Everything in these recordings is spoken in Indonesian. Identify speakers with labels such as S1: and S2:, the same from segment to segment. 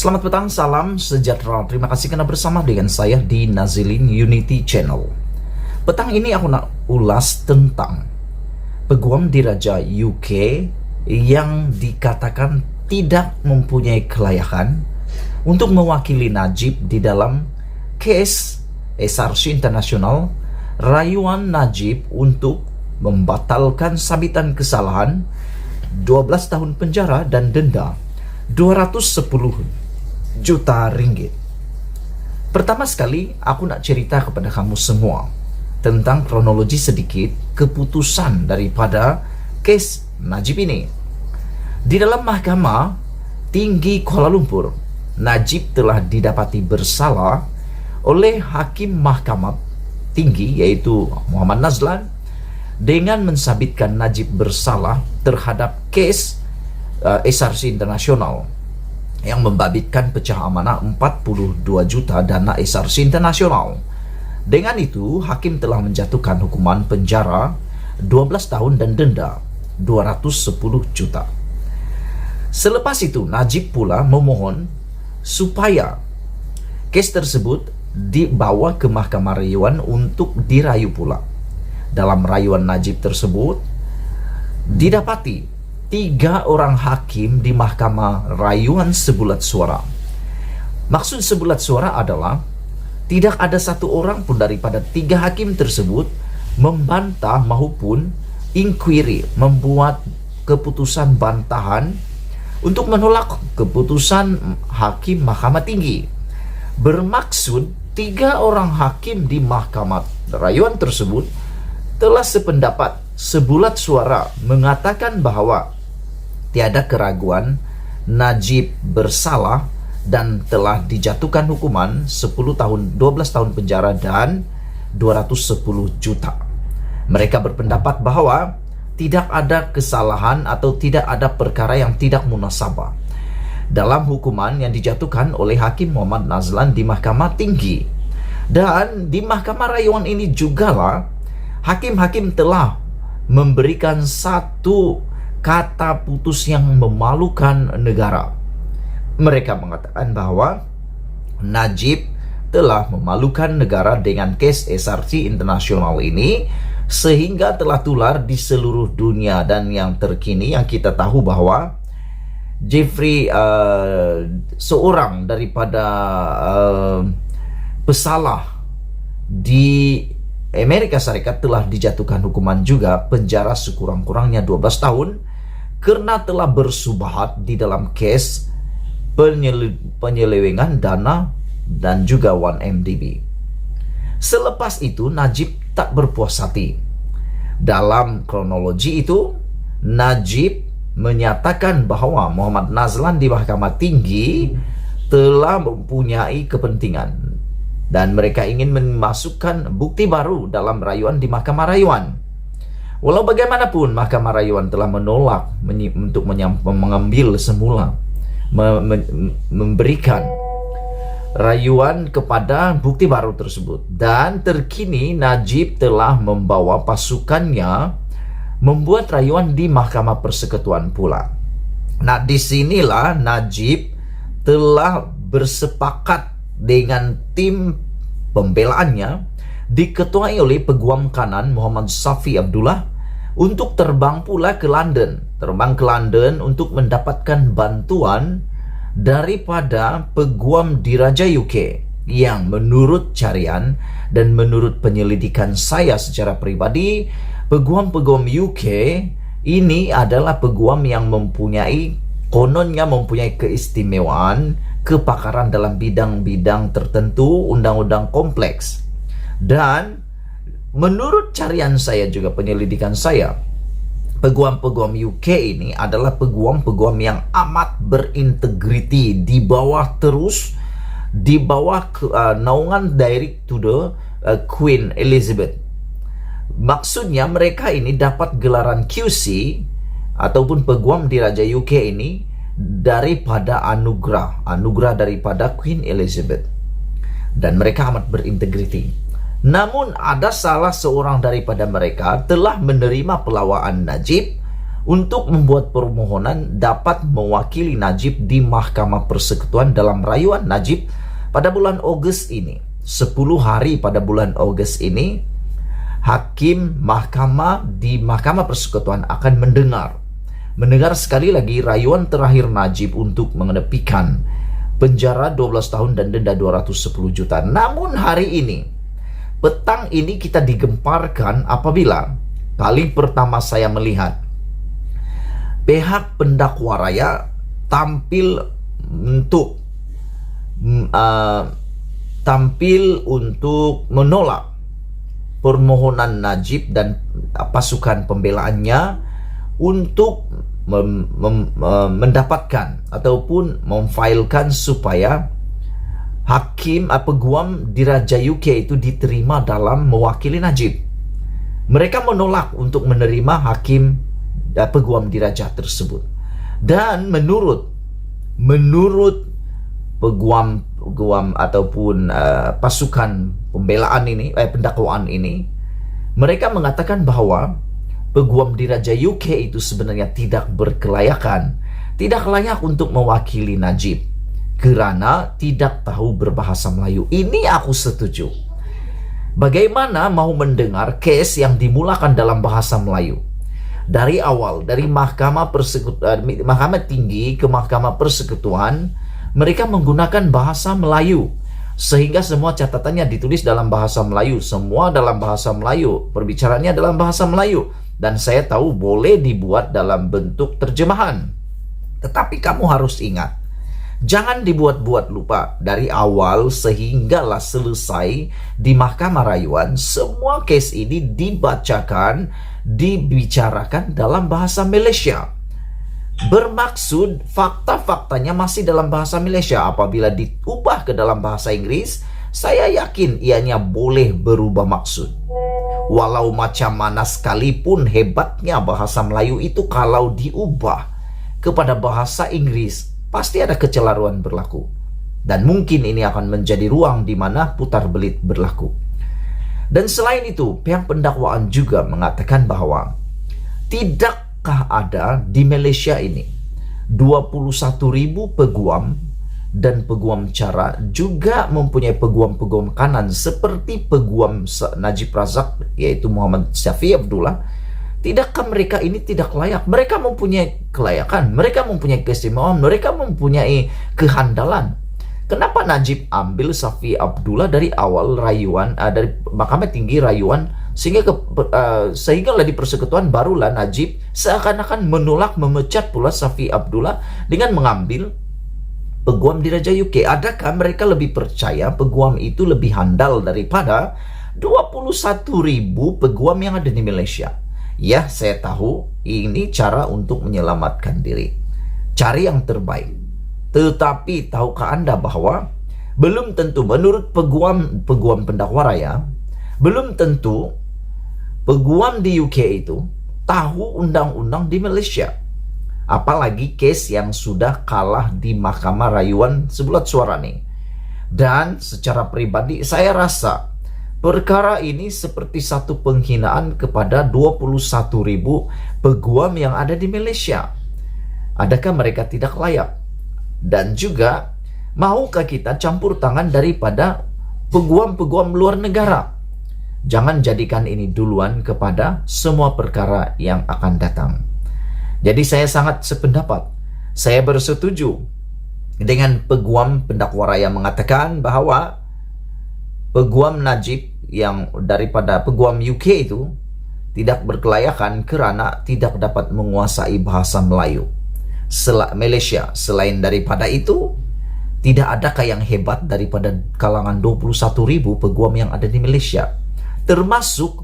S1: Selamat petang, salam sejahtera. Terima kasih karena bersama dengan saya di Nazilin Unity Channel. Petang ini aku nak ulas tentang peguam diraja UK yang dikatakan tidak mempunyai kelayakan untuk mewakili Najib di dalam case SRC Internasional, rayuan Najib untuk membatalkan sabitan kesalahan 12 tahun penjara dan denda 210 juta ringgit. Pertama sekali, aku nak cerita kepada kamu semua tentang kronologi sedikit keputusan daripada kes Najib ini. Di dalam Mahkamah Tinggi Kuala Lumpur, Najib telah didapati bersalah oleh Hakim Mahkamah Tinggi yaitu Muhammad Nazlan dengan mensabitkan Najib bersalah terhadap kes SRC Internasional yang membabitkan pecah amanah 42 juta dana SRC Internasional. Dengan itu, hakim telah menjatuhkan hukuman penjara 12 tahun dan denda 210 juta. Selepas itu, Najib pula memohon supaya kes tersebut dibawa ke Mahkamah Rayuan untuk dirayu pula. Dalam rayuan Najib tersebut, didapati 3 orang hakim di Mahkamah Rayuan sebulat suara. Maksud sebulat suara adalah tidak ada satu orang pun daripada 3 hakim tersebut membantah maupun inquiry, membuat keputusan bantahan untuk menolak keputusan hakim Mahkamah Tinggi. Bermaksud 3 orang hakim di Mahkamah Rayuan tersebut telah sependapat sebulat suara mengatakan bahwa tiada keraguan Najib bersalah dan telah dijatuhkan hukuman 12 tahun penjara dan 210 juta. Mereka berpendapat bahwa tidak ada kesalahan atau tidak ada perkara yang tidak munasabah dalam hukuman yang dijatuhkan oleh Hakim Muhammad Nazlan di Mahkamah Tinggi. Dan di Mahkamah Rayuan ini jugalah hakim-hakim telah memberikan satu kata putus yang memalukan negara. Mereka mengatakan bahwa Najib telah memalukan negara dengan kes SRC Internasional ini sehingga telah tular di seluruh dunia. Dan yang terkini yang kita tahu bahwa Jeffrey, seorang daripada pesalah di Amerika Serikat, telah dijatuhkan hukuman juga penjara sekurang-kurangnya 12 tahun karena telah bersubahat di dalam kes penyelewengan dana dan juga 1MDB. Selepas itu Najib tak berpuas hati. Dalam kronologi itu, Najib menyatakan bahwa Muhammad Nazlan di Mahkamah Tinggi telah mempunyai kepentingan dan mereka ingin memasukkan bukti baru dalam rayuan di Mahkamah Rayuan. Walau bagaimanapun, Mahkamah Rayuan telah menolak untuk mengambil semula, memberikan rayuan kepada bukti baru tersebut. Dan terkini Najib telah membawa pasukannya membuat rayuan di Mahkamah Persekutuan pula. Nah, disinilah Najib telah bersepakat dengan tim pembelaannya diketuai oleh Peguam Kanan Muhammad Safi Abdullah untuk terbang pula ke London. Terbang ke London untuk mendapatkan bantuan daripada Peguam Diraja UK yang menurut carian dan menurut penyelidikan saya secara pribadi, peguam-peguam UK ini adalah peguam yang kononnya mempunyai keistimewaan, kepakaran dalam bidang-bidang tertentu, undang-undang kompleks. Dan menurut carian saya juga penyelidikan saya, peguam-peguam UK ini adalah peguam-peguam yang amat berintegriti, di bawah naungan direct to the Queen Elizabeth. Maksudnya mereka ini dapat gelaran QC ataupun peguam diraja UK ini daripada anugerah daripada Queen Elizabeth, dan mereka amat berintegriti. Namun ada salah seorang daripada mereka telah menerima pelawaan Najib untuk membuat permohonan dapat mewakili Najib di Mahkamah Persekutuan dalam rayuan Najib pada bulan Agustus ini. 10 hari pada bulan Agustus ini, hakim mahkamah di Mahkamah Persekutuan akan mendengar sekali lagi rayuan terakhir Najib untuk mengenepikan penjara 12 tahun dan denda 210 juta. Namun hari ini, petang ini kita digemparkan apabila kali pertama saya melihat pihak pendakwa raya tampil untuk menolak permohonan Najib dan pasukan pembelaannya untuk mendapatkan ataupun memfailkan supaya peguam diraja UK itu diterima dalam mewakili Najib. Mereka menolak untuk menerima peguam diraja tersebut. Dan menurut peguam ataupun pasukan pembelaan ini, pendakwaan ini, mereka mengatakan bahwa peguam diraja UK itu sebenarnya tidak berkelayakan, tidak layak untuk mewakili Najib karena tidak tahu berbahasa Melayu. Ini aku setuju. Bagaimana mau mendengar case yang dimulakan dalam bahasa Melayu? Dari awal, dari Mahkamah Tinggi ke Mahkamah Persekutuan, mereka menggunakan bahasa Melayu. Sehingga semua catatannya ditulis dalam bahasa Melayu. Semua dalam bahasa Melayu. Perbicaraannya dalam bahasa Melayu. Dan saya tahu boleh dibuat dalam bentuk terjemahan. Tetapi kamu harus ingat, jangan dibuat-buat lupa. Dari awal sehinggalah selesai di Mahkamah Rayuan, semua case ini dibicarakan dalam bahasa Malaysia. Bermaksud fakta-faktanya masih dalam bahasa Malaysia. Apabila diubah ke dalam bahasa Inggris, saya yakin ianya boleh berubah maksud. Walau macam mana sekalipun hebatnya bahasa Melayu itu, kalau diubah kepada bahasa Inggris, pasti ada kecelaruan berlaku. Dan mungkin ini akan menjadi ruang di mana putar belit berlaku. Dan selain itu, pihak pendakwaan juga mengatakan bahwa tidakkah ada di Malaysia ini 21.000 peguam dan peguam cara juga mempunyai peguam-peguam kanan seperti peguam Najib Razak, yaitu Muhammad Syafiee Abdullah. Tidakkah mereka ini tidak layak? Mereka mempunyai kelayakan, mereka mempunyai keistimewaan, mereka mempunyai kehandalan. Kenapa Najib ambil Syafiee Abdullah dari awal rayuan, dari Mahkamah Tinggi rayuan, sehinggalah di persekutuan barulah Najib seakan-akan menolak memecat pula Syafiee Abdullah dengan mengambil peguam diraja UK. Adakah mereka lebih percaya peguam itu lebih handal daripada 21.000 peguam yang ada di Malaysia? Ya, saya tahu ini cara untuk menyelamatkan diri, cari yang terbaik. Tetapi tahukah Anda bahwa belum tentu, menurut peguam pendakwa raya, belum tentu peguam di UK itu tahu undang-undang di Malaysia. Apalagi case yang sudah kalah di Mahkamah Rayuan sebulat suara nih. Dan secara pribadi saya rasa perkara ini seperti satu penghinaan kepada 21.000 peguam yang ada di Malaysia. Adakah mereka tidak layak? Dan juga, maukah kita campur tangan daripada peguam-peguam luar negara? Jangan jadikan ini duluan kepada semua perkara yang akan datang. Jadi saya sangat sependapat. Saya bersetuju dengan peguam pendakwa raya mengatakan bahwa peguam Najib yang daripada peguam UK itu tidak berkelayakan karena tidak dapat menguasai bahasa Melayu Malaysia. Selain daripada itu, tidak adakah yang hebat daripada kalangan 21.000 peguam yang ada di Malaysia, termasuk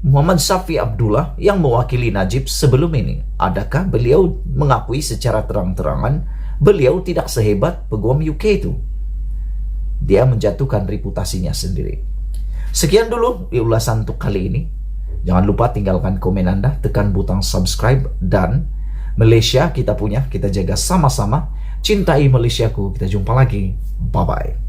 S1: Muhammad Syafiee Abdullah yang mewakili Najib sebelum ini. Adakah beliau mengakui secara terang-terangan beliau tidak sehebat peguam UK itu? Dia menjatuhkan reputasinya sendiri. Sekian dulu ulasan untuk kali ini. Jangan lupa tinggalkan komen Anda, tekan butang subscribe, dan Malaysia kita punya, kita jaga sama-sama. Cintai Malaysiaku. Kita jumpa lagi. Bye-bye.